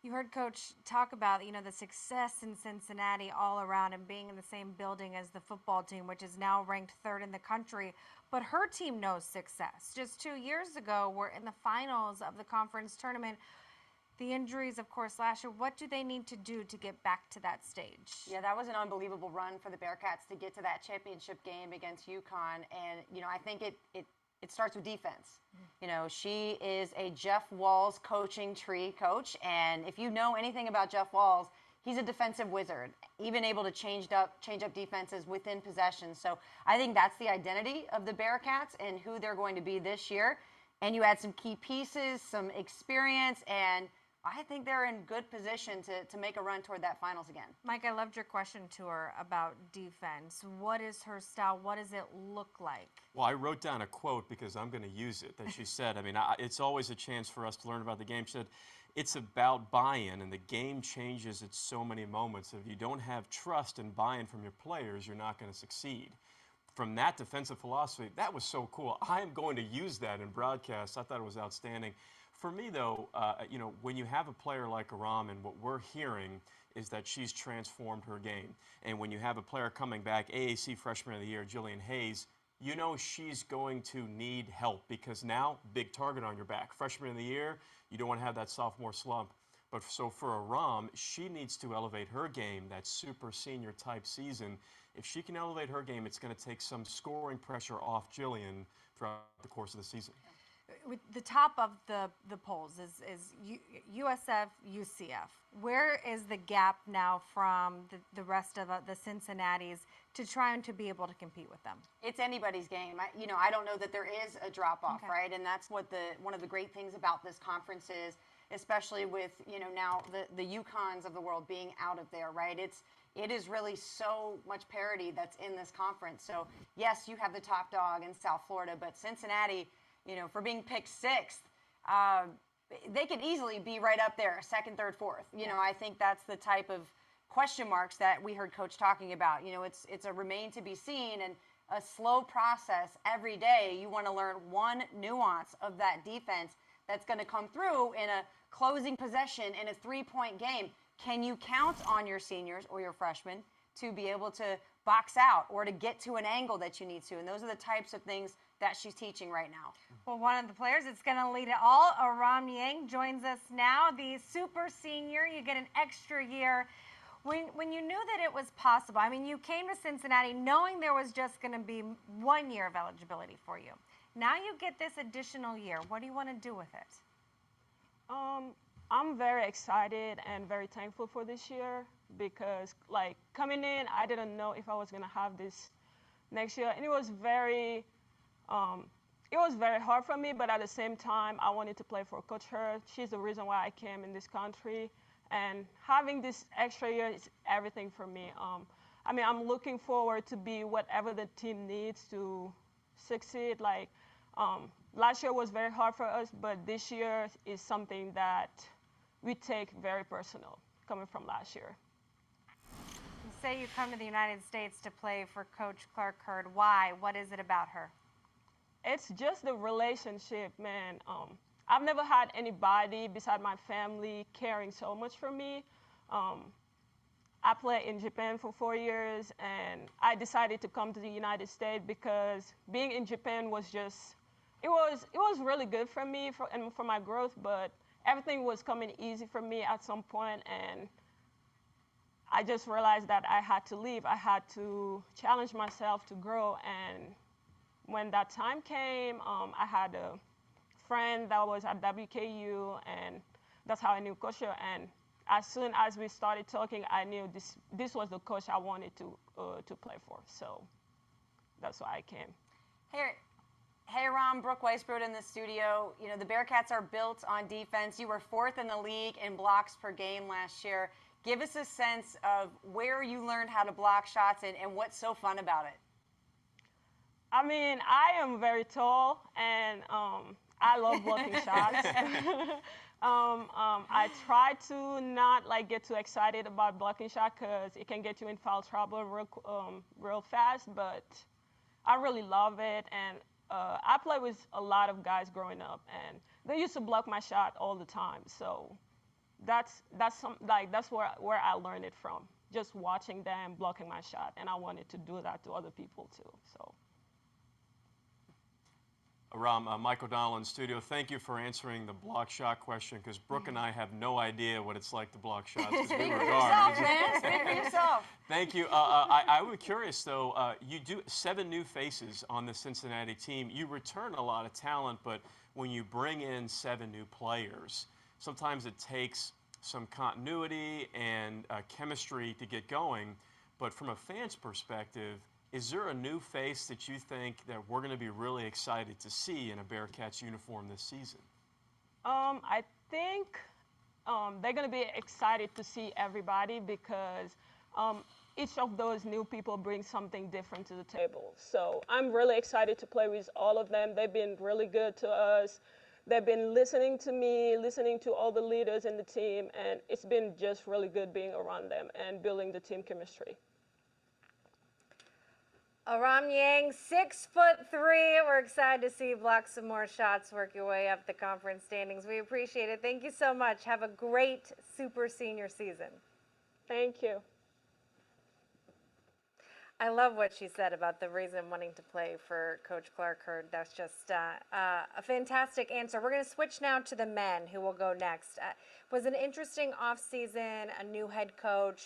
You heard Coach talk about, the success in Cincinnati all around and being in the same building as the football team, which is now ranked third in the country. But her team knows success. Just 2 years ago, we're in the finals of the conference tournament. The injuries, of course, last year, what do they need to do to get back to that stage? Yeah, that was an unbelievable run for the Bearcats to get to that championship game against UConn. And, I think it starts with defense. She is a Jeff Walz coaching tree coach. And if you know anything about Jeff Walz, he's a defensive wizard, even able to change up defenses within possession. So I think that's the identity of the Bearcats and who they're going to be this year. And you add some key pieces, some experience, and I think they're in good position to make a run toward that finals again. Mike, I loved your question to her about defense. What is her style? What does it look like? Well, I wrote down a quote because I'm going to use it that she said. It's always a chance for us to learn about the game. She said, it's about buy-in, and the game changes at so many moments. If you don't have trust and buy-in from your players, you're not going to succeed. From that defensive philosophy, that was so cool. I am going to use that in broadcast. I thought it was outstanding. For me, though, when you have a player like Arame, and what we're hearing is that she's transformed her game. And when you have a player coming back, AAC Freshman of the Year, Jillian Hayes, she's going to need help because now, big target on your back. Freshman of the Year, you don't want to have that sophomore slump. But so for Arame, she needs to elevate her game, that super senior type season. If she can elevate her game, it's going to take some scoring pressure off Jillian throughout the course of the season. With the top of the polls is USF, UCF. Where is the gap now from the rest of the Cincinnati's to trying to be able to compete with them? It's anybody's game. I don't know that there is a drop-off, okay, right? And that's what one of the great things about this conference is, especially with, now the UConns of the world being out of there, right? It is really so much parity that's in this conference. So, yes, you have the top dog in South Florida, but Cincinnati, for being picked sixth, they could easily be right up there, second, third, fourth. I think that's the type of question marks that we heard Coach talking about. It's a remain to be seen and a slow process every day. You want to learn one nuance of that defense that's going to come through in a closing possession in a three-point game. Can you count on your seniors or your freshmen to be able to box out or to get to an angle that you need to? And those are the types of things that she's teaching right now. Well, one of the players that's going to lead it all, Arame Niang, joins us now, the super senior. You get an extra year. When you knew that it was possible, you came to Cincinnati knowing there was just going to be 1 year of eligibility for you. Now you get this additional year. What do you want to do with it? I'm very excited and very thankful for this year because, coming in, I didn't know if I was going to have this next year. And it was very hard for me, but at the same time, I wanted to play for Coach Her. She's the reason why I came in this country. And having this extra year is everything for me. I'm looking forward to be whatever the team needs to succeed. Last year was very hard for us, but this year is something that we take very personal, coming from last year. You say you come to the United States to play for Coach Clark Hurd. Why? What is it about her? It's just the relationship, man. I've never had anybody beside my family caring so much for me. I played in Japan for 4 years, and I decided to come to the United States because being in Japan was just, it was really good for me and for my growth, but everything was coming easy for me at some point, and I just realized that I had to leave. I had to challenge myself to grow, and when that time came, I had a friend that was at WKU, and that's how I knew Coach Her. And as soon as we started talking, I knew this was the coach I wanted to play for. So that's why I came. Hey, Ron, Brooke Weisbrod in the studio. The Bearcats are built on defense. You were fourth in the league in blocks per game last year. Give us a sense of where you learned how to block shots and what's so fun about it. I am very tall, and I love blocking shots. I try to not get too excited about blocking shots because it can get you in foul trouble real fast, but I really love it. And I play with a lot of guys growing up, and they used to block my shot all the time. So that's where I learned it from. Just watching them blocking my shot, and I wanted to do that to other people too. So. Arame, Mike O'Donnell in studio, thank you for answering the block shot question, because Brooke and I have no idea what it's like to block shots. We Speak were for guards. yourself, man. Speak for yourself. Thank you. I was curious, though, you do 7 new faces on the Cincinnati team. You return a lot of talent, but when you bring in 7 new players, sometimes it takes some continuity and chemistry to get going. But from a fan's perspective, is there a new face that you think that we're going to be really excited to see in a Bearcats uniform this season? I think they're going to be excited to see everybody because each of those new people brings something different to the table. So I'm really excited to play with all of them. They've been really good to us. They've been listening to me, listening to all the leaders in the team, and it's been just really good being around them and building the team chemistry. Arame Niang, 6'3". We're excited to see you block some more shots, work your way up the conference standings. We appreciate it. Thank you so much. Have a great super senior season. Thank you. I love what she said about the reason wanting to play for Coach Clark Hurd. That's just a fantastic answer. We're going to switch now to the men, who will go next. Was an interesting offseason, a new head coach.